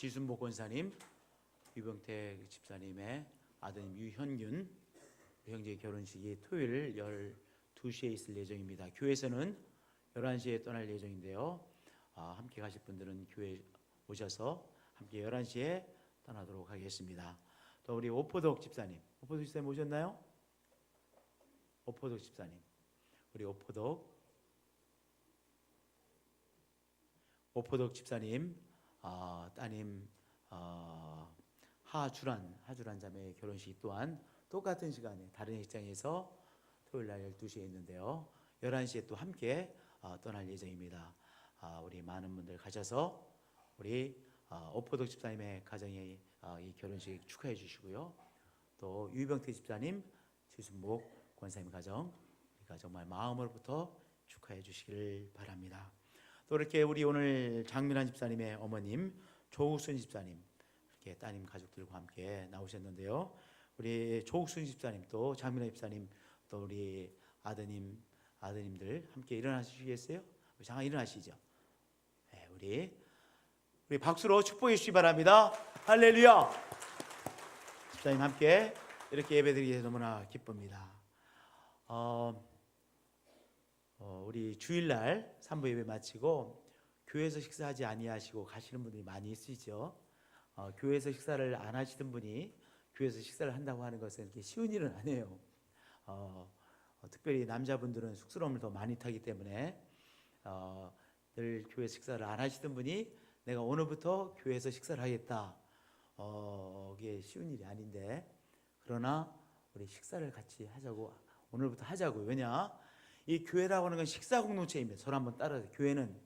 지순복 권사님, 유병택 집사님의 아드님 유현균 형제의 결혼식이 토요일 12시에 있을 예정입니다. 교회에서는 11시에 떠날 예정인데요. 함께 가실 분들은 교회 오셔서 함께 11시에 떠나도록 하겠습니다. 또 우리 오포덕 집사님, 오포덕 집사님 오셨나요? 오포덕 집사님, 우리 오포덕 집사님 따님 하주란 자매의 결혼식 또한 똑같은 시간에 다른 직장에서 토요일 날 12시에 있는데요. 11시에 또 함께 떠날 예정입니다. 우리 많은 분들 가셔서 우리 오포덕 집사님의 가정의 이 결혼식 축하해 주시고요. 또 유병태 집사님, 지순복 권사님 가정 우리가 정말 마음으로부터 축하해 주시기를 바랍니다. 또 이렇게 우리 오늘 장민환 집사님의 어머님 조욱순 집사님 이렇게 따님 가족들과 함께 나오셨는데요. 우리 조욱순 집사님 또 장민환 집사님 또 우리 아드님들 함께 일어나시겠어요? 잠깐 일어나시죠. 네, 우리 박수로 축복해 주시기 바랍니다. 할렐루야. 집사님 함께 이렇게 예배드리기 위해서 너무나 기쁩니다. 우리 주일날 3부 예배 마치고 교회에서 식사하지 아니하시고 가시는 분들이 많이 있으시죠. 교회에서 식사를 안 하시던 분이 교회에서 식사를 한다고 하는 것은 이렇게 쉬운 일은 아니에요. 특별히 남자분들은 쑥스러움을 더 많이 타기 때문에 늘 교회 식사를 안 하시던 분이 내가 오늘부터 교회에서 식사를 하겠다. 이게 쉬운 일이 아닌데 그러나 우리 식사를 같이 하자고 오늘부터 하자고요. 왜냐? 이 교회라고 하는 건 식사 공동체입니다. 저를 한번 따라서 교회는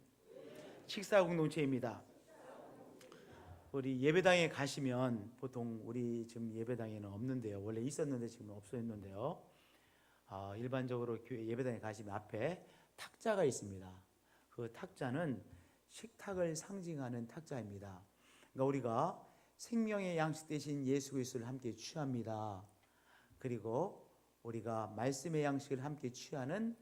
식사 공동체입니다. 우리 예배당에 가시면 보통 우리 지금 예배당에는 없는데요. 원래 있었는데 지금 없어졌는데요. 일반적으로 교회 예배당에 가시면 앞에 탁자가 있습니다. 그 탁자는 식탁을 상징하는 탁자입니다. 그러니까 우리가 생명의 양식 대신 예수 그리스도를 함께 취합니다. 그리고 우리가 말씀의 양식을 함께 취하는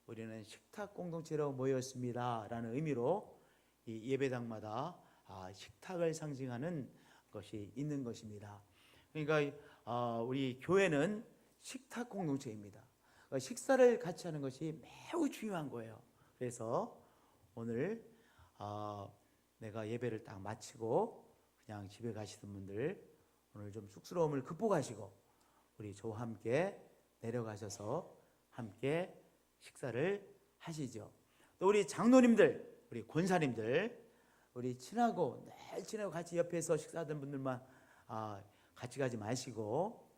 우리는 식탁 공동체로 모였습니다 라는 의미로 이 예배당마다 식탁을 상징하는 것이 있는 것입니다. 그러니까 우리 교회는 식탁 공동체입니다. 식사를 같이 하는 것이 매우 중요한 거예요. 그래서 오늘 내가 예배를 딱 마치고 그냥 집에 가시던 분들 오늘 좀 쑥스러움을 극복하시고 우리 저와 함께 내려가셔서 함께 식사를 하시죠. 또 우리 장로님들, 우리 권사님들, 우리 친하고 같이 옆에서 식사하던 분들만 같이 가지 마시고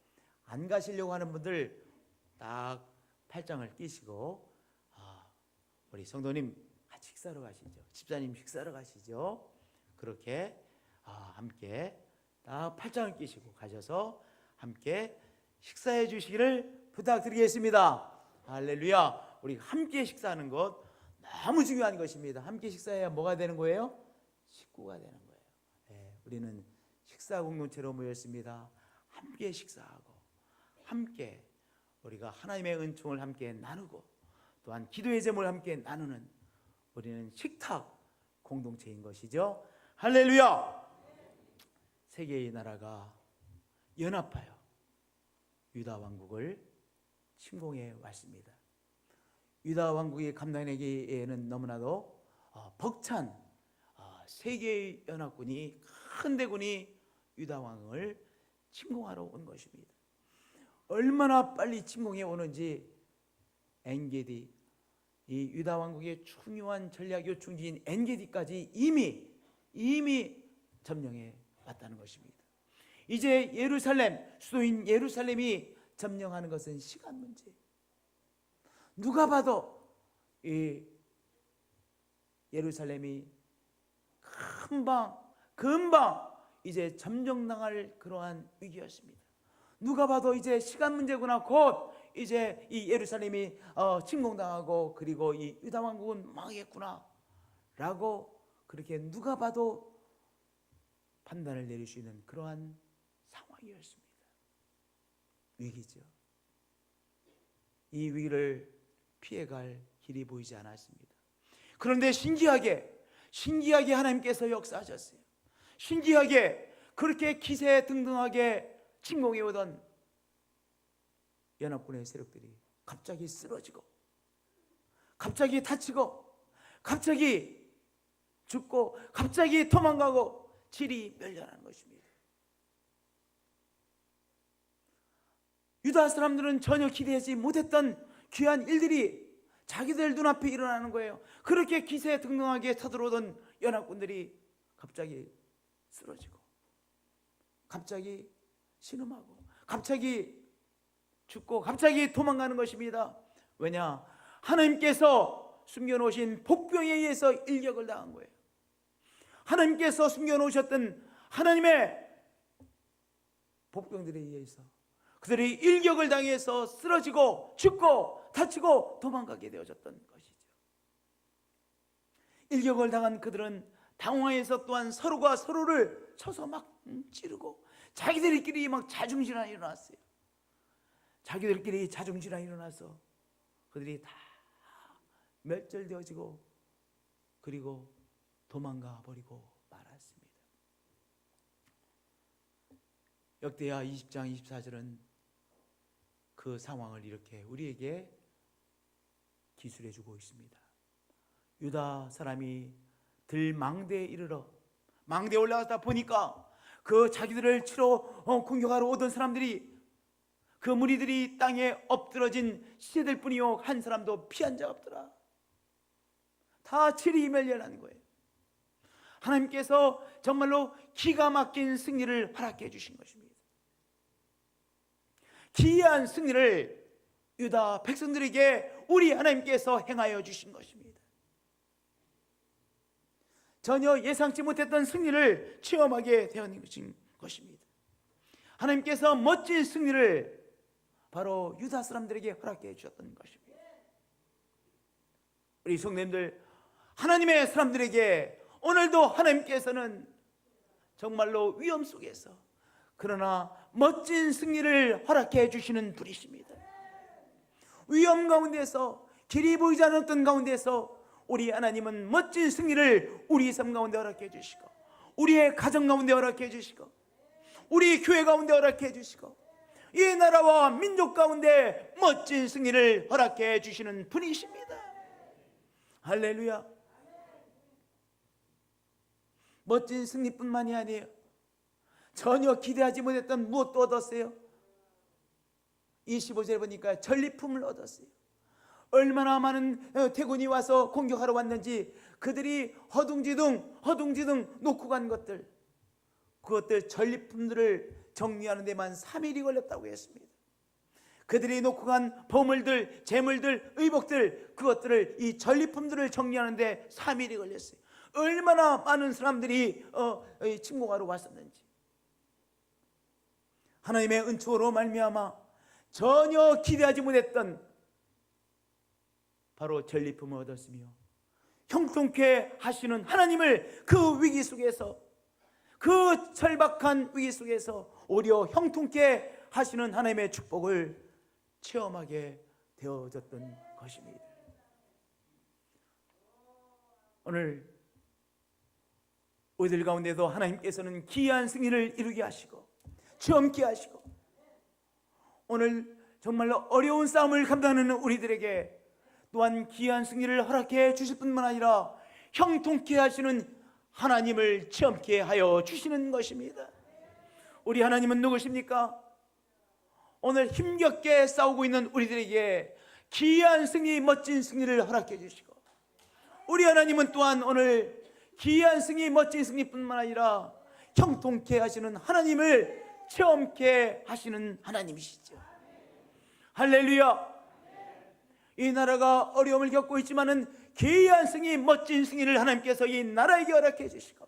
안 가시려고 하는 분들 딱 팔짱을 끼시고 우리 성도님 같이 식사로 가시죠. 집사님 식사로 가시죠. 그렇게 함께 딱 팔짱을 끼시고 가셔서 함께 식사해 주시기를 부탁드리겠습니다. 할렐루야. 우리 함께 식사하는 것 너무 중요한 것입니다. 함께 식사해야 뭐가 되는 거예요? 식구가 되는 거예요. 네, 우리는 식사 공동체로 모였습니다. 함께 식사하고 함께 우리가 하나님의 은총을 함께 나누고 또한 기도의 제목을 함께 나누는 우리는 식탁 공동체인 것이죠. 할렐루야. 세계의 나라가 연합하여 유다 왕국을 침공해 왔습니다. 유다 왕국이 감당하기에는 너무나도 벅찬 세계의 연합군이 큰 대군이 유다 왕을 침공하러 온 것입니다. 얼마나 빨리 침공해 오는지 엔게디 이 유다 왕국의 중요한 전략 요충지인 엔게디까지 이미 점령해 왔다는 것입니다. 이제 예루살렘 수도인 예루살렘이 점령하는 것은 시간 문제. 누가 봐도 이 예루살렘이 금방 이제 점령당할 그러한 위기였습니다. 누가 봐도 이제 시간 문제구나. 곧 이제 이 예루살렘이 침공당하고 그리고 이 유다 왕국은 망하겠구나 라고 그렇게 누가 봐도 판단을 내릴 수 있는 그러한 상황이었습니다. 위기죠. 이 위기를 피해갈 길이 보이지 않았습니다. 그런데 신기하게 하나님께서 역사하셨어요. 신기하게 그렇게 기세등등하게 침공해 오던 연합군의 세력들이 갑자기 쓰러지고, 갑자기 다치고, 갑자기 죽고, 갑자기 도망가고 질이 멸련한 것입니다. 유다 사람들은 전혀 기대하지 못했던 귀한 일들이 자기들 눈앞에 일어나는 거예요. 그렇게 기세등등하게 쳐들어오던 연합군들이 갑자기 쓰러지고, 갑자기 신음하고, 갑자기 죽고, 갑자기 도망가는 것입니다. 왜냐? 하나님께서 숨겨놓으신 복병에 의해서 일격을 당한 거예요. 하나님께서 숨겨놓으셨던 하나님의 복병들에 의해서 그들이 일격을 당해서 쓰러지고 죽고 다치고 도망가게 되어졌던 것이죠. 일격을 당한 그들은 당황해서 또한 서로가 서로를 쳐서 막 찌르고, 자기들끼리 막 자중질환이 일어났어요. 자기들끼리 자중질환이 일어나서 그들이 다 멸절되어지고, 그리고 도망가 버리고 말았습니다. 역대하 20장 24절은 그 상황을 이렇게 우리에게 기술해 주고 있습니다. 유다 사람이 들망대에 이르러, 망대에 올라가다 보니까 그 자기들을 치러 공격하러 오던 사람들이, 그 무리들이 땅에 엎드러진 시체들 뿐이요 한 사람도 피한 자 없더라. 다 질이 멸련한 거예요. 하나님께서 정말로 기가 막힌 승리를 허락해 주신 것입니다. 기이한 승리를 유다 백성들에게 우리 하나님께서 행하여 주신 것입니다. 전혀 예상치 못했던 승리를 체험하게 되는 것입니다. 하나님께서 멋진 승리를 바로 유다 사람들에게 허락해 주셨던 것입니다. 우리 성도님들, 하나님의 사람들에게 오늘도 하나님께서는 정말로 위험 속에서 그러나 멋진 승리를 허락해 주시는 분이십니다. 위험 가운데서, 길이 보이지 않았던 가운데서 우리 하나님은 멋진 승리를 우리 삶 가운데 허락해 주시고, 우리의 가정 가운데 허락해 주시고, 우리 교회 가운데 허락해 주시고, 이 나라와 민족 가운데 멋진 승리를 허락해 주시는 분이십니다. 할렐루야. 멋진 승리뿐만이 아니에요. 전혀 기대하지 못했던 무엇도 얻었어요. 25절에 보니까 전리품을 얻었어요. 얼마나 많은 태군이 와서 공격하러 왔는지 그들이 허둥지둥 놓고 간 것들, 그것들 전리품들을 정리하는 데만 3일이 걸렸다고 했습니다. 그들이 놓고 간 보물들, 재물들, 의복들, 그것들을, 이 전리품들을 정리하는 데 3일이 걸렸어요. 얼마나 많은 사람들이 침공하러 왔었는지. 하나님의 은총으로 말미암아 전혀 기대하지 못했던 바로 전리품을 얻었으며, 형통케 하시는 하나님을 그 위기 속에서, 그 절박한 위기 속에서 오히려 형통케 하시는 하나님의 축복을 체험하게 되어졌던 것입니다. 오늘 우리들 가운데도 하나님께서는 기이한 승리를 이루게 하시고 체험케 하시고, 오늘 정말로 어려운 싸움을 감당하는 우리들에게 또한 기이한 승리를 허락해 주실 뿐만 아니라 형통케 하시는 하나님을 체험케 하여 주시는 것입니다. 우리 하나님은 누구십니까? 오늘 힘겹게 싸우고 있는 우리들에게 기이한 승리, 멋진 승리를 허락해 주시고, 우리 하나님은 또한 오늘 기이한 승리, 멋진 승리뿐만 아니라 형통케 하시는 하나님을 체험케 하시는 하나님이시죠. 할렐루야. 이 나라가 어려움을 겪고 있지만은 기이한 승리, 멋진 승리를 하나님께서 이 나라에게 허락해 주시고,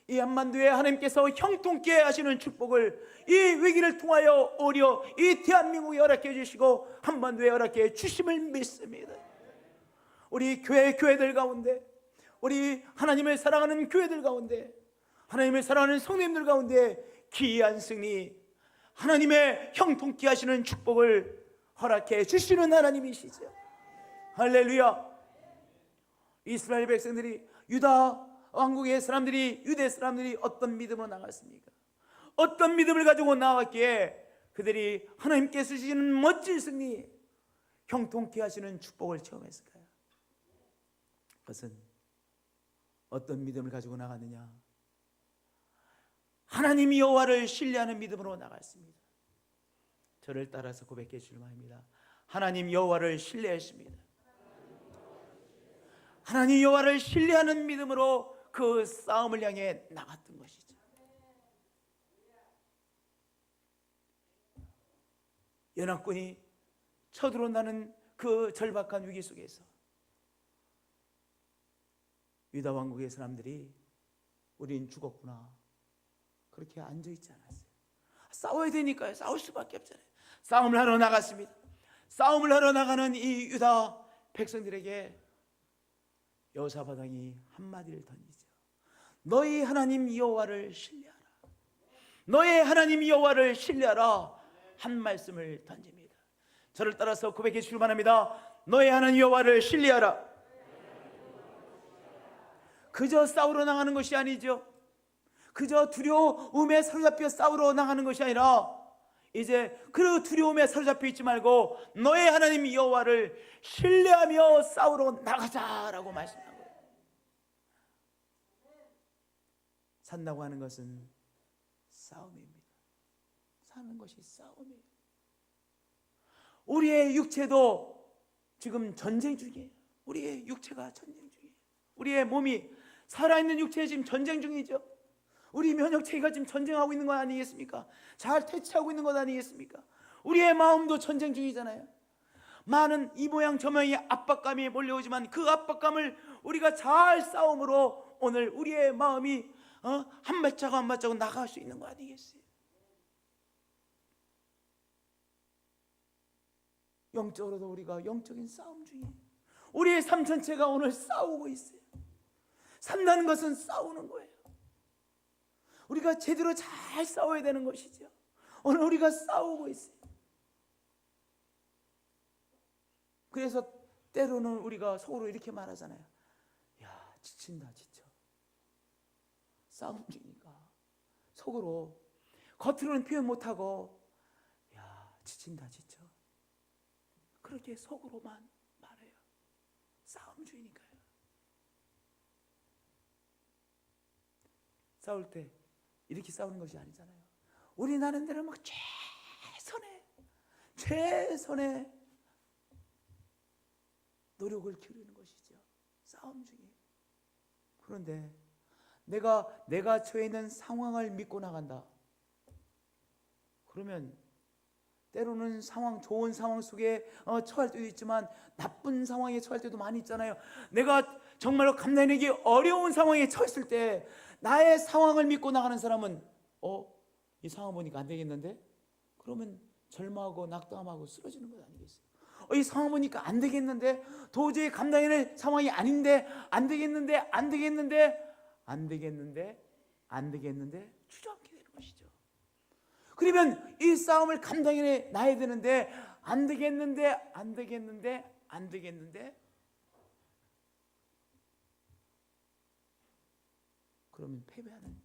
이 한반도에 하나님께서 형통케 하시는 축복을 이 위기를 통하여 오히려 이 대한민국에 허락해 주시고 한반도에 허락해 주심을 믿습니다. 우리 교회들 가운데, 우리 하나님을 사랑하는 교회들 가운데, 하나님을 사랑하는 성도님들 가운데 기이한 승리, 하나님의 형통케 하시는 축복을 허락해 주시는 하나님이시죠. 할렐루야. 이스라엘 백성들이 유다 왕국의 사람들이, 유대 사람들이 어떤 믿음으로 나갔습니까? 어떤 믿음을 가지고 나왔기에 그들이 하나님께서 주시는 멋진 승리, 형통케 하시는 축복을 체험했을까요? 그것은 어떤 믿음을 가지고 나갔느냐? 하나님 여호와를 신뢰하는 믿음으로 나갔습니다. 저를 따라서 고백해 주실 말입니다. 하나님 여호와를 신뢰했습니다. 하나님 여호와를 신뢰하는 믿음으로 그 싸움을 향해 나갔던 것이죠. 연합군이 쳐들어온다는 그 절박한 위기 속에서 유다 왕국의 사람들이 우린 죽었구나, 그렇게 앉아있지 않았어요. 싸워야 되니까요. 싸울 수밖에 없잖아요. 싸움을 하러 나갔습니다. 싸움을 하러 나가는 이 유다 백성들에게 여호사밧 왕이 한마디를 던지죠. 너희 하나님 여호와를 신뢰하라. 너의 하나님 여호와를 신뢰하라. 한 말씀을 던집니다. 저를 따라서 고백해 주시기 바랍니다. 너의 하나님 여호와를 신뢰하라. 그저 싸우러 나가는 것이 아니죠. 그저 두려움에 사로잡혀 싸우러 나가는 것이 아니라 이제 그 두려움에 사로잡혀 있지 말고 너의 하나님 여호와를 신뢰하며 싸우러 나가자라고 말씀한 거예요. 산다고 하는 것은 싸움입니다. 사는 것이 싸움이에요. 우리의 육체도 지금 전쟁 중이에요. 우리의 육체가 전쟁 중이에요. 우리의 몸이, 살아있는 육체에 지금 전쟁 중이죠. 우리 면역체계가 지금 전쟁하고 있는 것 아니겠습니까? 잘 퇴치하고 있는 것 아니겠습니까? 우리의 마음도 전쟁 중이잖아요. 많은 이 모양 저 모양의 압박감이 몰려오지만 그 압박감을 우리가 잘 싸움으로 오늘 우리의 마음이 한 발자국 한 발자국 나갈 수 있는 거 아니겠어요? 영적으로도 우리가 영적인 싸움 중이에요. 우리의 삶 전체가 오늘 싸우고 있어요. 산다는 것은 싸우는 거예요. 우리가 제대로 잘 싸워야 되는 것이죠. 오늘 우리가 싸우고 있어요. 그래서 때로는 우리가 속으로 이렇게 말하잖아요. 야, 지친다, 지쳐. 싸움 중이니까 속으로, 겉으로는 표현 못하고 야, 지친다, 지쳐. 그렇게 속으로만 말해요. 싸움 중이니까요. 싸울 때 이렇게 싸우는 것이 아니잖아요. 우리 나는 대로 막 최선의 노력을 기울이는 것이죠. 싸움 중에. 그런데 내가 처해 있는 상황을 믿고 나간다. 그러면 때로는 좋은 상황 속에 처할 때도 있지만 나쁜 상황에 처할 때도 많이 있잖아요. 내가 정말로 감당하기 어려운 상황에 처했을 때 나의 상황을 믿고 나가는 사람은 이 상황 보니까 안 되겠는데? 그러면 절망하고 낙담하고 쓰러지는 것 아니겠어요? 이 상황 보니까 안 되겠는데? 도저히 감당해낼 상황이 아닌데? 안 되겠는데? 주저앉게 되는 것이죠. 그러면 이 싸움을 감당해 놔야 되는데 안 되겠는데 그러면 패배하는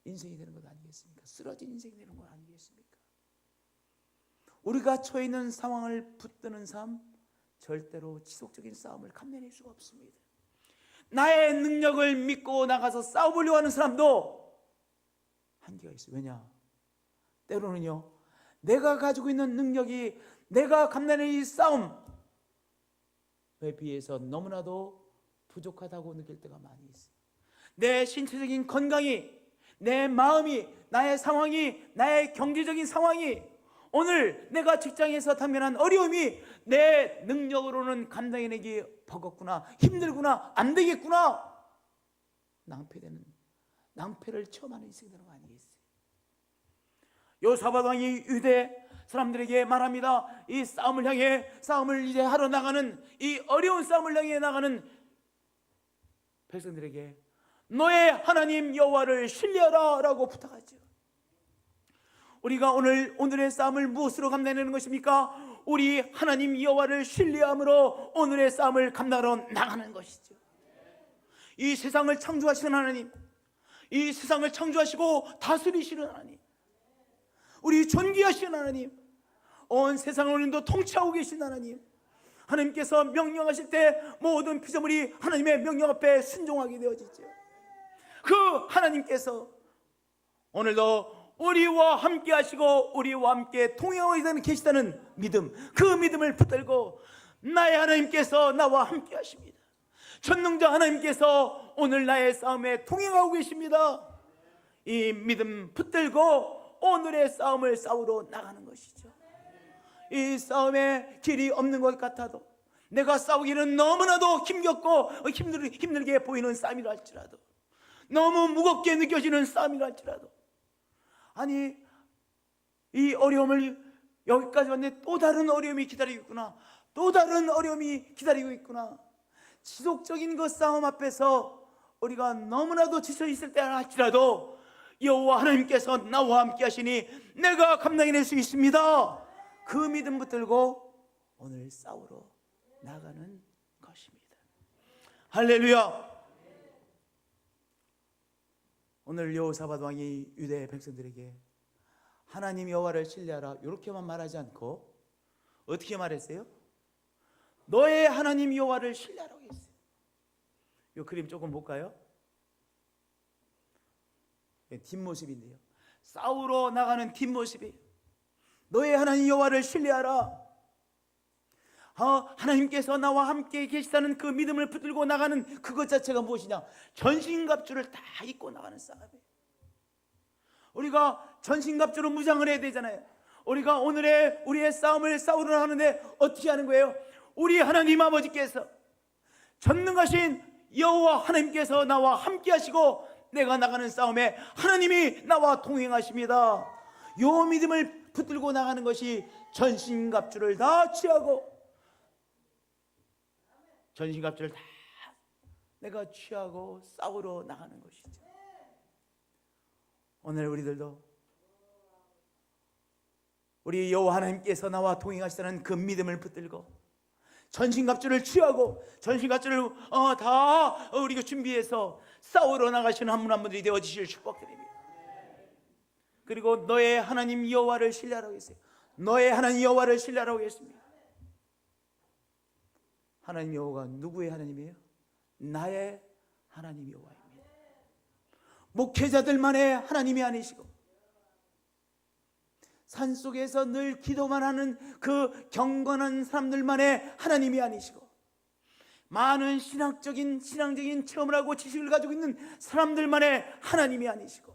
인생이 되는 것 아니겠습니까? 쓰러진 인생이 되는 것 아니겠습니까? 우리가 처해 있는 상황을 붙드는 삶, 절대로 지속적인 싸움을 감내낼 수가 없습니다. 나의 능력을 믿고 나가서 싸워보려고 하는 사람도 한계가 있어요. 왜냐? 때로는요, 내가 가지고 있는 능력이, 내가 감내낼 이 싸움에 비해서 너무나도 부족하다고 느낄 때가 많이 있어요. 내 신체적인 건강이, 내 마음이, 나의 상황이, 나의 경제적인 상황이, 오늘 내가 직장에서 당면한 어려움이 내 능력으로는 감당해내기 버겁구나, 힘들구나, 안 되겠구나, 낭패를 체험하는 인생이 되는 거 아니겠어요? 여호사밧 왕이 유대 사람들에게 말합니다. 이 싸움을 이제 하러 나가는, 이 어려운 싸움을 향해 나가는 백성들에게 너의 하나님 여호와를 신뢰하라 라고 부탁하죠. 우리가 오늘의 싸움을 무엇으로 감당하는 것입니까? 우리 하나님 여호와를 신뢰함으로 오늘의 싸움을 감당하러 나가는 것이죠. 이 세상을 창조하시는 하나님, 이 세상을 창조하시고 다스리시는 하나님, 우리 존귀하신 하나님, 온 세상을 오늘도 통치하고 계신 하나님, 하나님께서 명령하실 때 모든 피조물이 하나님의 명령 앞에 순종하게 되어지죠. 그 하나님께서 오늘도 우리와 함께 하시고 우리와 함께 동행하고 계시다는 믿음, 그 믿음을 붙들고 나의 하나님께서 나와 함께 하십니다. 전능자 하나님께서 오늘 나의 싸움에 동행하고 계십니다. 이 믿음 붙들고 오늘의 싸움을 싸우러 나가는 것이죠. 이 싸움에 길이 없는 것 같아도, 내가 싸우기는 너무나도 힘겹고 힘들게 보이는 싸움이라 할지라도, 너무 무겁게 느껴지는 싸움이라 할지라도, 아니 이 어려움을 여기까지 왔는데 또 다른 어려움이 기다리고 있구나, 또 다른 어려움이 기다리고 있구나. 지속적인 그 싸움 앞에서 우리가 너무나도 지쳐 있을 때라 할지라도 여호와 하나님께서 나와 함께 하시니 내가 감당해낼 수 있습니다. 그 믿음 붙들고 오늘 싸우러 나가는 것입니다. 할렐루야. 오늘 여호사밧 왕이 유대 백성들에게 하나님 여호와를 신뢰하라 이렇게만 말하지 않고 어떻게 말했어요? 너의 하나님 여호와를 신뢰하라고 했어요. 이 그림 조금 볼까요? 뒷모습인데요, 싸우러 나가는 뒷모습이에요. 너의 하나님 여호와를 신뢰하라. 하나님께서 나와 함께 계시다는 그 믿음을 붙들고 나가는 그것 자체가 무엇이냐? 전신갑주를 다 입고 나가는 싸움이에요. 우리가 전신갑주로 무장을 해야 되잖아요. 우리가 우리의 싸움을 싸우러 하는데 어떻게 하는 거예요? 우리 하나님 아버지께서, 전능하신 여호와 하나님께서 나와 함께 하시고 내가 나가는 싸움에 하나님이 나와 동행하십니다. 요 믿음을 붙들고 나가는 것이 전신갑주를 다 취하고, 전신갑주를 다 내가 취하고 싸우러 나가는 것이죠. 오늘 우리들도 우리 여호와 하나님께서 나와 동행하시다는 그 믿음을 붙들고 전신갑주를 취하고 전신갑주를 다 우리가 준비해서 싸우러 나가시는 한 분 한 분들이 되어지실 축복드립니다. 그리고 너의 하나님 여호와를 신뢰하라고 했어요. 너의 하나님 여호와를 신뢰하라고 했습니다. 하나님 여호와가 누구의 하나님이에요? 나의 하나님 여호와입니다. 목회자들만의 하나님이 아니시고, 산속에서 늘 기도만 하는 그 경건한 사람들만의 하나님이 아니시고, 많은 신앙적인 체험을 하고 지식을 가지고 있는 사람들만의 하나님이 아니시고,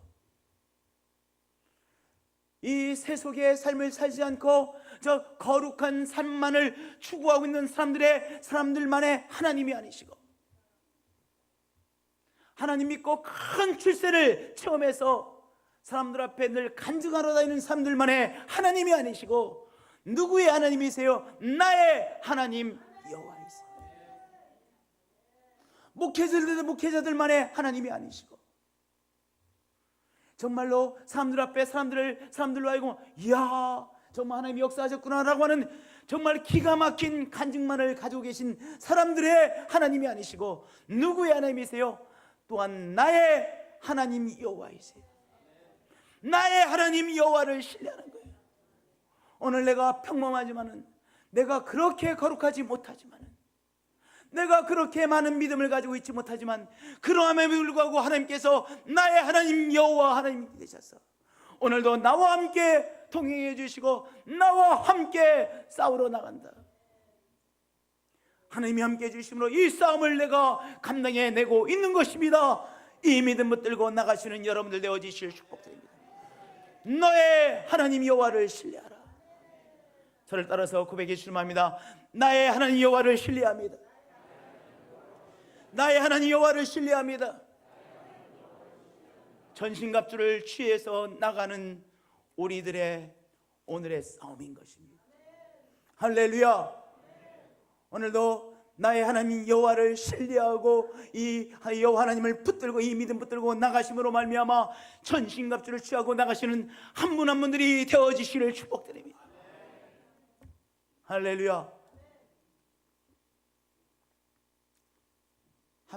이 세속의 삶을 살지 않고 저 거룩한 삶만을 추구하고 있는 사람들만의 하나님이 아니시고, 하나님 믿고 큰 출세를 체험해서 사람들 앞에 늘 간증하러 다니는 사람들만의 하나님이 아니시고, 누구의 하나님이세요? 나의 하나님 여호와이세요. 목회자들만의 하나님이 아니시고, 정말로 사람들 앞에 사람들로 알고 이야 정말 하나님이 역사하셨구나라고 하는 정말 기가 막힌 간증만을 가지고 계신 사람들의 하나님이 아니시고, 누구의 하나님이세요? 또한 나의 하나님 여호와이세요. 나의 하나님 여호와를 신뢰하는 거예요. 오늘 내가 평범하지만은, 내가 그렇게 거룩하지 못하지만은, 내가 그렇게 많은 믿음을 가지고 있지 못하지만, 그러함에도 불구하고 하나님께서 나의 하나님 여호와 하나님이 되셔서 오늘도 나와 함께 동행해 주시고 나와 함께 싸우러 나간다. 하나님이 함께 해주심으로 이 싸움을 내가 감당해내고 있는 것입니다. 이 믿음 붙들고 나가시는 여러분들 되어지실 축복드립니다. 너의 하나님 여호와를 신뢰하라. 저를 따라서 고백해 주시면 합니다. 나의 하나님 여호와를 신뢰합니다. 나의 하나님 여호와를 신뢰합니다. 전신갑주를 취해서 나가는 우리들의 오늘의 싸움인 것입니다. 할렐루야. 오늘도 나의 하나님 여호와를 신뢰하고 이 여호와 하나님을 붙들고 이 믿음 붙들고 나가심으로 말미암아 전신갑주를 취하고 나가시는 한 분 한 분들이 되어지시를 축복드립니다. 할렐루야.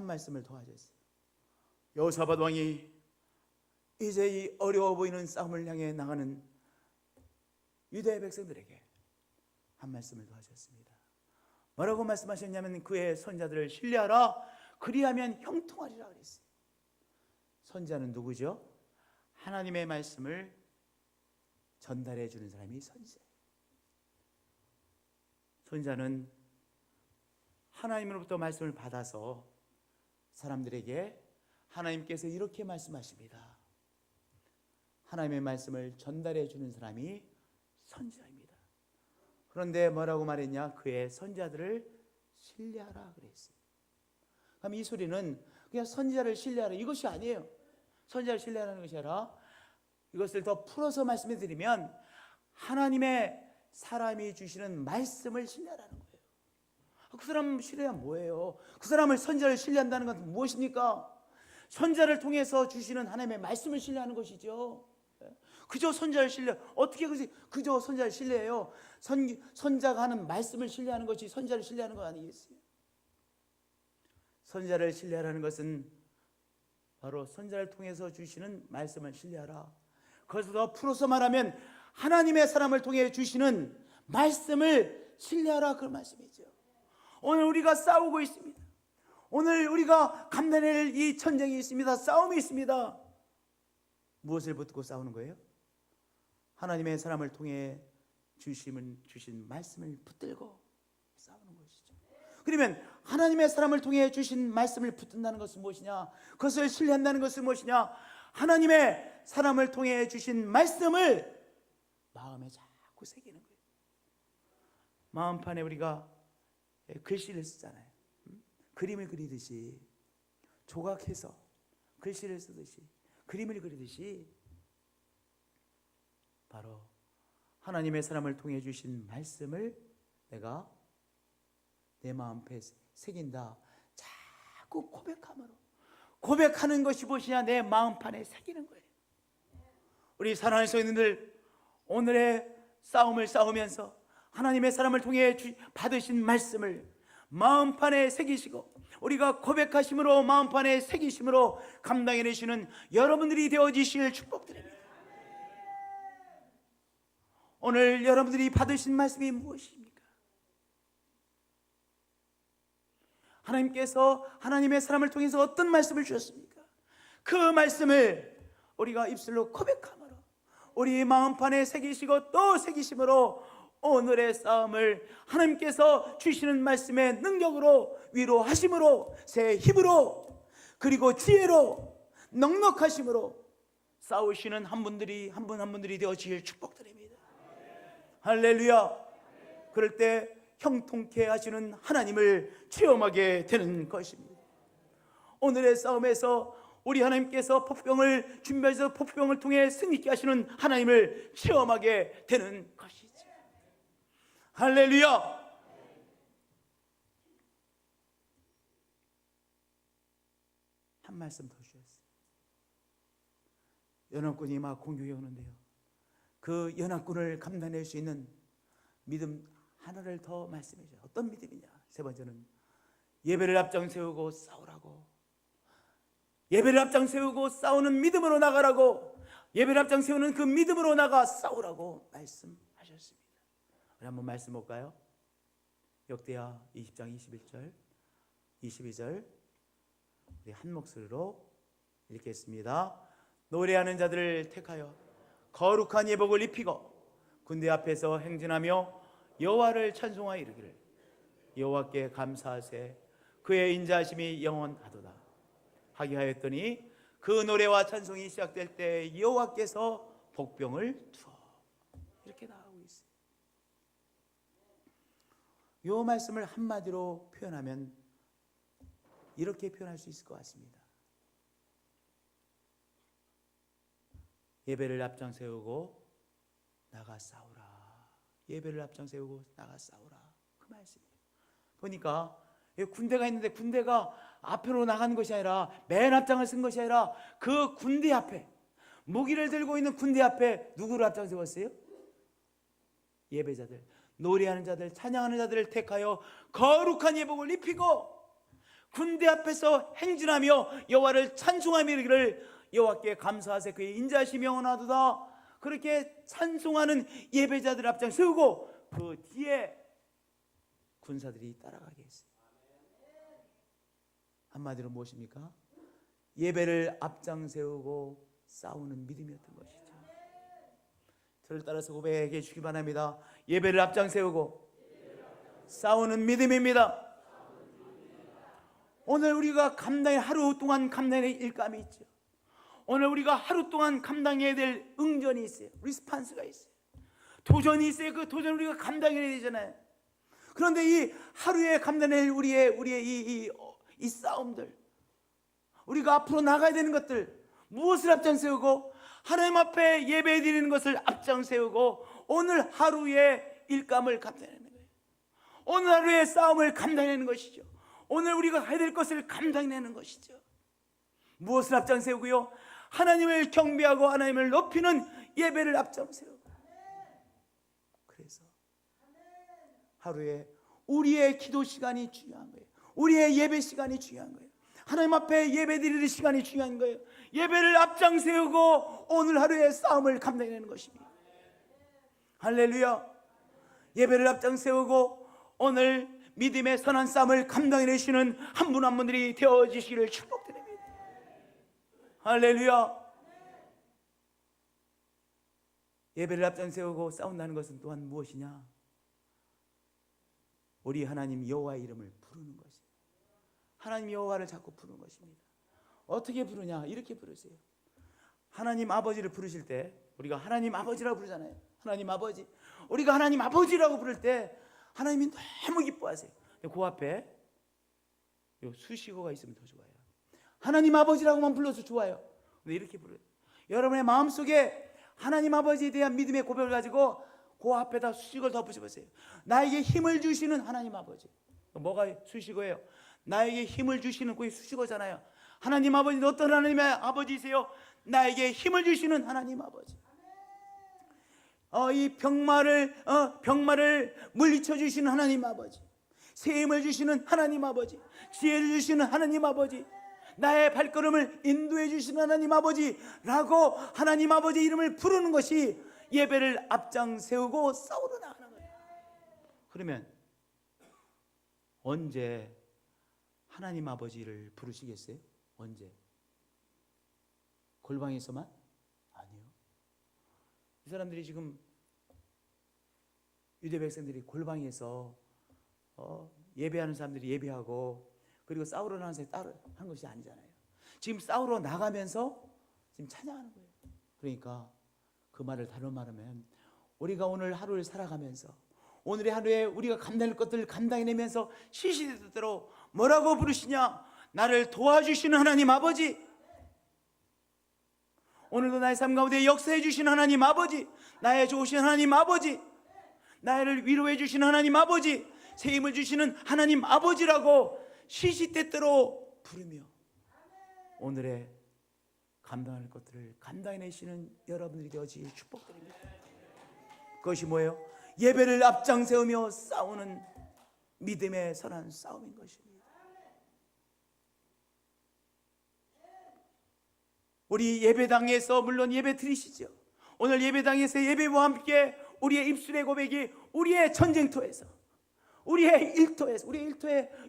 한 말씀을 더 하셨어요. 여호사밧 왕이 이제 이 어려워 보이는 싸움을 향해 나가는 유대 백성들에게 한 말씀을 더 하셨습니다. 뭐라고 말씀하셨냐면 그의 선자들을 신뢰하라, 그리하면 형통하리라 그랬어요. 선자는 누구죠? 하나님의 말씀을 전달해 주는 사람이 선자예요. 선자는 하나님으로부터 말씀을 받아서 사람들에게 하나님께서 이렇게 말씀하십니다. 하나님의 말씀을 전달해 주는 사람이 선자입니다. 그런데 뭐라고 말했냐? 그의 선자들을 신뢰하라 그랬어요. 그럼 이 소리는 그냥 선자를 신뢰하라 이것이 아니에요. 선자를 신뢰하라는 것이 아니라 이것을 더 풀어서 말씀해 드리면 하나님의 사람이 주시는 말씀을 신뢰하라는 거예요. 그 사람 신뢰하면 뭐예요? 그 사람을 선자를 신뢰한다는 것은 무엇입니까? 선자를 통해서 주시는 하나님의 말씀을 신뢰하는 것이죠. 그저 선자를 신뢰, 어떻게 그저 선자를 신뢰해요? 선자가 하는 말씀을 신뢰하는 것이 선자를 신뢰하는 거 아니겠어요? 선자를 신뢰하라는 것은 바로 선자를 통해서 주시는 말씀을 신뢰하라. 그것을 더 풀어서 말하면 하나님의 사람을 통해 주시는 말씀을 신뢰하라, 그 말씀이죠. 오늘 우리가 싸우고 있습니다. 오늘 우리가 감당할 이 전쟁이 있습니다. 싸움이 있습니다. 무엇을 붙들고 싸우는 거예요? 하나님의 사람을 통해 주신 말씀을 붙들고 싸우는 것이죠. 그러면 하나님의 사람을 통해 주신 말씀을 붙든다는 것은 무엇이냐? 그것을 신뢰한다는 것은 무엇이냐? 하나님의 사람을 통해 주신 말씀을 마음에 자꾸 새기는 거예요. 마음판에 우리가 글씨를 쓰잖아요. 그림을 그리듯이 조각해서 글씨를 쓰듯이 그림을 그리듯이 바로 하나님의 사람을 통해 주신 말씀을 내가 내 마음에 새긴다. 자꾸 고백하는 것이 무엇이냐? 내 마음판에 새기는 거예요. 우리 사랑하는 성도님들, 오늘의 싸움을 싸우면서 하나님의 사람을 통해 받으신 말씀을 마음판에 새기시고 우리가 고백하심으로 마음판에 새기심으로 감당해내시는 여러분들이 되어지실 축복드립니다. 오늘 여러분들이 받으신 말씀이 무엇입니까? 하나님께서 하나님의 사람을 통해서 어떤 말씀을 주셨습니까? 그 말씀을 우리가 입술로 고백함으로 우리 마음판에 새기시고 또 새기심으로 오늘의 싸움을 하나님께서 주시는 말씀의 능력으로 위로하심으로 새 힘으로 그리고 지혜로 넉넉하심으로 싸우시는 한 분들이 한 분들이 되어지길 축복드립니다. 할렐루야. 그럴 때 형통케 하시는 하나님을 체험하게 되는 것입니다. 오늘의 싸움에서 우리 하나님께서 pop병을 준비해서 pop병을 통해 승리케 하시는 하나님을 체험하게 되는 것이죠. 할렐루야. 한 말씀 더 주셨어요. 연합군이 막 공격해 오는데요, 그 연합군을 감당할 수 있는 믿음 하나를 더 말씀해 주세요. 어떤 믿음이냐? 세 번째는 예배를 앞장 세우고 싸우라고, 예배를 앞장 세우고 싸우는 믿음으로 나가라고, 예배를 앞장 세우는 그 믿음으로 나가 싸우라고 말씀하셨습니다. 우리 한번 말씀 볼까요? 역대하 20장 21절 22절 우리 한 목소리로 읽겠습니다. 노래하는 자들을 택하여 거룩한 예복을 입히고 군대 앞에서 행진하며 여호와를 찬송하여 이르기를 여호와께 감사하세 그의 인자하심이 영원하도다 하게 하였더니 그 노래와 찬송이 시작될 때 여호와께서 복병을 두어 이렇게 나오고 있어요. 이 말씀을 한마디로 표현하면 이렇게 표현할 수 있을 것 같습니다. 예배를 앞장 세우고 나가 싸우라. 예배를 앞장 세우고 나가 싸우라. 그 말씀이에요. 보니까 군대가 있는데 군대가 앞으로 나가는 것이 아니라 맨 앞장을 쓴 것이 아니라 그 군대 앞에 무기를 들고 있는 군대 앞에 누구를 앞장 세웠어요? 예배자들, 노래하는 자들, 찬양하는 자들을 택하여 거룩한 예복을 입히고 군대 앞에서 행진하며 여호와를 찬송하며 이르기를 여호와께 감사하세 그의 인자하심이 영원하도다. 그렇게 찬송하는 예배자들 앞장 세우고 그 뒤에 군사들이 따라가게 했어요. 한마디로 무엇입니까? 예배를 앞장 세우고 싸우는 믿음이었던 것이죠. 저를 따라서 고백해 주시기 바랍니다. 예배를 앞장 세우고 싸우는 믿음입니다. 오늘 우리가 하루 동안 감당할 일감이 있죠. 오늘 우리가 하루 동안 감당해야 될 응전이 있어요. 리스판스가 있어요. 도전이 있어요. 그 도전 우리가 감당해야 되잖아요. 그런데 이 하루에 감당할 우리의 이 싸움들, 우리가 앞으로 나가야 되는 것들, 무엇을 앞장 세우고 하나님 앞에 예배 드리는 것을 앞장 세우고 오늘 하루의 일감을 감당하는 거예요. 오늘 하루의 싸움을 감당하는 것이죠. 오늘 우리가 해야 될 것을 감당하는 것이죠. 무엇을 앞장 세우고요? 하나님을 경배하고 하나님을 높이는 예배를 앞장 세우고. 그래서 하루에 우리의 기도 시간이 중요한 거예요. 우리의 예배 시간이 중요한 거예요. 하나님 앞에 예배 드리는 시간이 중요한 거예요. 예배를 앞장 세우고 오늘 하루의 싸움을 감당해내는 것입니다. 할렐루야. 예배를 앞장 세우고 오늘 믿음의 선한 싸움을 감당해내시는 한 분 한 분들이 되어지시기를 축복드립니다. 할렐루야. 예배를 앞장 세우고 싸운다는 것은 또한 무엇이냐? 우리 하나님 여호와의 이름을 부르는 것이에요. 하나님 여호와를 자꾸 부르는 것입니다. 어떻게 부르냐? 이렇게 부르세요. 하나님 아버지를 부르실 때 우리가 하나님 아버지라고 부르잖아요. 하나님 아버지. 우리가 하나님 아버지라고 부를 때 하나님이 너무 기뻐하세요. 그 앞에 수식어가 있으면 더 좋아요. 하나님 아버지라고만 불러서 좋아요. 근데 이렇게 부르요. 여러분의 마음속에 하나님 아버지에 대한 믿음의 고백을 가지고 그 앞에다 수식어를 덧붙여보세요. 나에게 힘을 주시는 하나님 아버지. 뭐가 수식어예요? 나에게 힘을 주시는 그게 수식어잖아요. 하나님 아버지는 어떤 하나님의 아버지세요? 나에게 힘을 주시는 하나님 아버지. 이 병마를 물리쳐 주시는 하나님 아버지. 새 힘을 주시는 하나님 아버지. 지혜를 주시는 하나님 아버지. 나의 발걸음을 인도해 주시는 하나님 아버지라고 하나님 아버지 이름을 부르는 것이 예배를 앞장 세우고 싸우러 나가는 거예요. 그러면 언제 하나님 아버지를 부르시겠어요? 언제? 골방에서만? 아니요. 이 사람들이 지금 유대 백성들이 골방에서 예배하는 사람들이 예배하고 그리고 싸우러 나가는 사람이 따로 한 것이 아니잖아요. 지금 싸우러 나가면서 지금 찬양하는 거예요. 그러니까 그 말을 다른 말로 하면 우리가 오늘 하루를 살아가면서 오늘의 하루에 우리가 감당할 것들을 감당해내면서 시시때때로 뭐라고 부르시냐? 나를 도와주시는 하나님 아버지. 오늘도 나의 삶 가운데 역사해 주시는 하나님 아버지. 나의 좋으신 하나님 아버지. 나를 위로해 주시는 하나님 아버지. 새 힘을 주시는 하나님 아버지라고 시시때때로 부르며 오늘의 감당할 것들을 감당해내시는 여러분들이 되어지길 축복드립니다. 그것이 뭐예요? 예배를 앞장 세우며 싸우는 믿음의 선한 싸움인 것입니다. 우리 예배당에서 물론 예배 드리시죠. 오늘 예배당에서 예배와 함께 우리의 입술의 고백이 우리의 전쟁터에서 우리의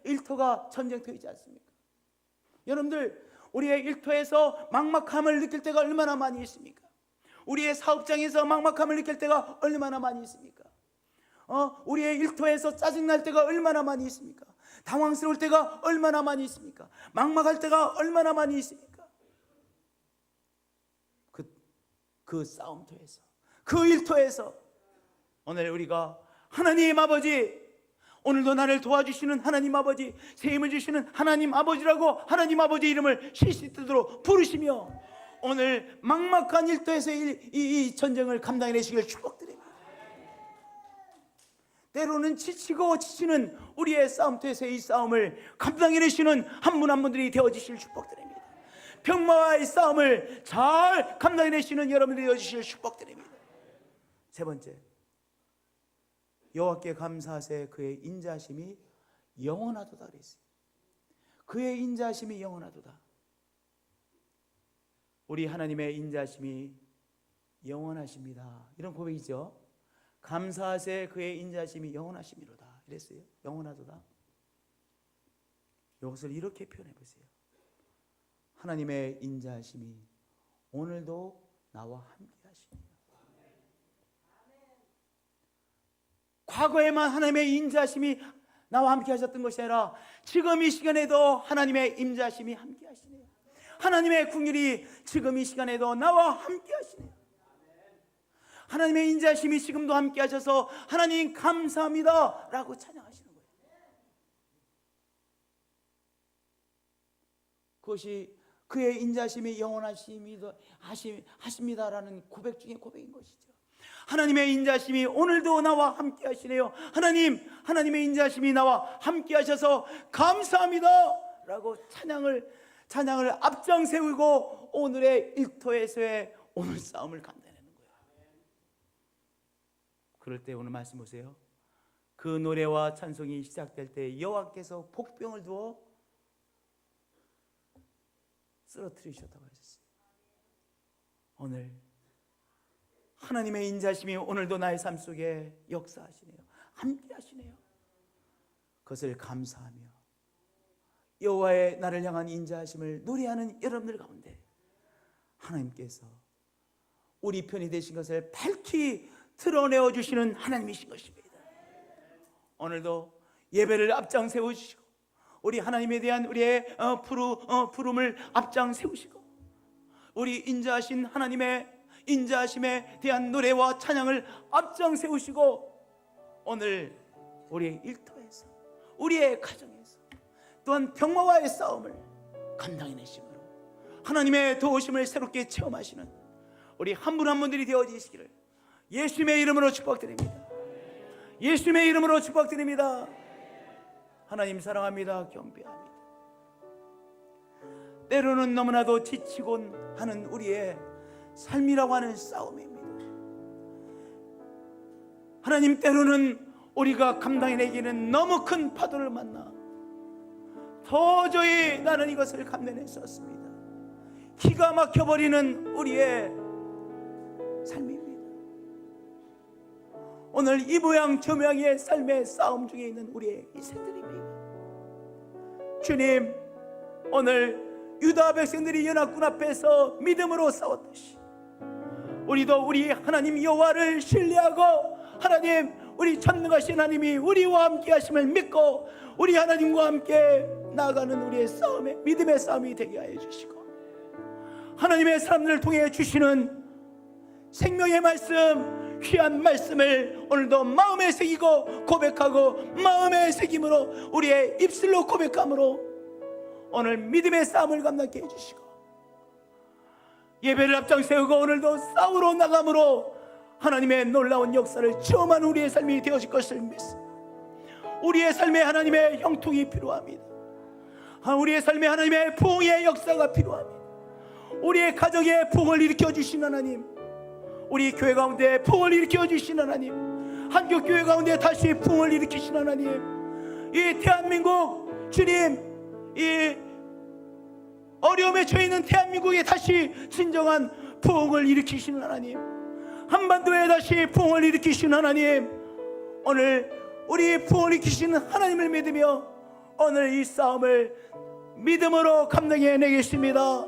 일터가 전쟁터이지 않습니까? 여러분들 우리의 일터에서 막막함을 느낄 때가 얼마나 많이 있습니까? 우리의 사업장에서 막막함을 느낄 때가 얼마나 많이 있습니까? 우리의 일터에서 짜증날 때가 얼마나 많이 있습니까? 당황스러울 때가 얼마나 많이 있습니까? 막막할 때가 얼마나 많이 있습니까? 그 싸움터에서 그 일터에서 오늘 우리가 하나님 아버지, 오늘도 나를 도와주시는 하나님 아버지, 새 힘을 주시는 하나님 아버지라고 하나님 아버지 이름을 시시때때로 부르시며 오늘 막막한 일터에서 이 전쟁을 감당해내시길 축복드립니다. 때로는 지치고 지치는 우리의 싸움터에서의 이 싸움을 감당해내시는 한 분 한 분들이 되어지실 축복드립니다. 병마와의 싸움을 잘 감당해내시는 여러분들이 되어주실 축복드립니다. 세 번째, 여호와께 감사하세 그의 인자하심이 영원하도다 그랬어요. 그의 인자하심이 영원하도다. 우리 하나님의 인자하심이 영원하십니다. 이런 고백이죠. 감사하세 그의 인자하심이 영원하심이로다. 이랬어요. 영원하도다. 이것을 이렇게 표현해 보세요. 하나님의 인자하심이 오늘도 나와 함께 하시네요. 과거에만 하나님의 인자하심이 나와 함께 하셨던 것이 아니라 지금 이 시간에도 하나님의 인자하심이 함께 하시네요. 하나님의 긍휼이 지금 이 시간에도 나와 함께 하시네요. 하나님의 인자하심이 지금도 함께 하셔서 하나님 감사합니다 라고 찬양하시는 거예요. 그것이 그의 인자하심이 영원하십니다라는 고백 중에 고백인 것이죠. 하나님의 인자하심이 오늘도 나와 함께 하시네요. 하나님의 인자하심이 나와 함께 하셔서 감사합니다 라고 찬양을 앞장 세우고 오늘의 일터에서의 오늘 싸움을 감당하는 거예요. 그럴 때 오늘 말씀 보세요. 그 노래와 찬송이 시작될 때 여호와께서 복병을 두어 쓰러뜨리셨다고 하셨어요. 오늘 하나님의 인자심이 오늘도 나의 삶 속에 역사하시네요. 함께 하시네요. 그것을 감사하며 여호와의 나를 향한 인자하심을 노래하는 여러분들 가운데 하나님께서 우리 편이 되신 것을 밝히 드러내어 주시는 하나님이신 것입니다. 오늘도 예배를 앞장 세우시고 우리 하나님에 대한 우리의 부름을 앞장 세우시고 우리 인자하신 하나님의 인자하심에 대한 노래와 찬양을 앞장 세우시고 오늘 우리의 일터에서 우리의 가정에서 또한 병마와의 싸움을 감당해내심으로 하나님의 도우심을 새롭게 체험하시는 우리 한 분 한 분들이 되어지시기를 예수님의 이름으로 축복드립니다. 예수님의 이름으로 축복드립니다. 하나님 사랑합니다. 경배합니다. 때로는 너무나도 지치곤 하는 우리의 삶이라고 하는 싸움입니다. 하나님, 때로는 우리가 감당해내기는 너무 큰 파도를 만나 도저히 나는 이것을 감내낼 수 없습니다. 기가 막혀버리는 우리의 삶입니다. 오늘 이 모양 저 모양의 삶의 싸움 중에 있는 우리의 인생들입니다. 주님, 오늘 유다 백성들이 연합군 앞에서 믿음으로 싸웠듯이 우리도 우리 하나님 여호와를 신뢰하고 하나님, 우리 전능하신 하나님이 우리와 함께 하심을 믿고 우리 하나님과 함께 나아가는 우리의 싸움에 믿음의 싸움이 되게 하여 주시고 하나님의 사람들을 통해 주시는 생명의 말씀, 귀한 말씀을 오늘도 마음에 새기고 고백하고 마음에 새김으로 우리의 입술로 고백함으로 오늘 믿음의 싸움을 감당케 해주시고 예배를 앞장 세우고 오늘도 싸우러 나감으로 하나님의 놀라운 역사를 체험한 우리의 삶이 되어질 것을 믿습니다. 우리의 삶에 하나님의 형통이 필요합니다. 우리의 삶에 하나님의 부흥의 역사가 필요합니다. 우리의 가정에 부흥을 일으켜 주신 하나님, 우리 교회 가운데 부흥을 일으켜 주신 하나님, 한국교회 가운데 다시 부흥을 일으키신 하나님, 이 대한민국 주님, 이 어려움에 처해 있는 대한민국에 다시 진정한 부흥을 일으키시는 하나님, 한반도에 다시 부흥을 일으키시는 하나님, 오늘 우리 부흥을 일으키시는 하나님을 믿으며 오늘 이 싸움을 믿음으로 감당해내겠습니다.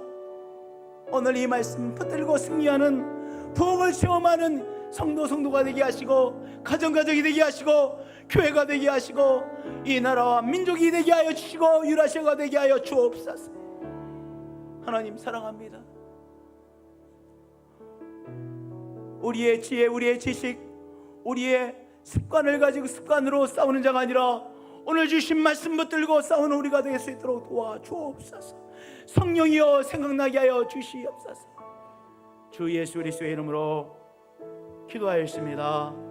오늘 이 말씀 붙들고 승리하는 부흥을 체험하는 성도가 되게 하시고 가정이 되게 하시고 교회가 되게 하시고 이 나라와 민족이 되게 하여 주시고 유라시아가 되게 하여 주옵소서. 하나님 사랑합니다. 우리의 지혜, 우리의 지식, 우리의 습관을 가지고 습관으로 싸우는 자가 아니라 오늘 주신 말씀 붙들고 싸우는 우리가 될 수 있도록 도와주옵소서. 성령이여 생각나게 하여 주시옵소서. 주 예수 그리스도의 이름으로 기도하였습니다.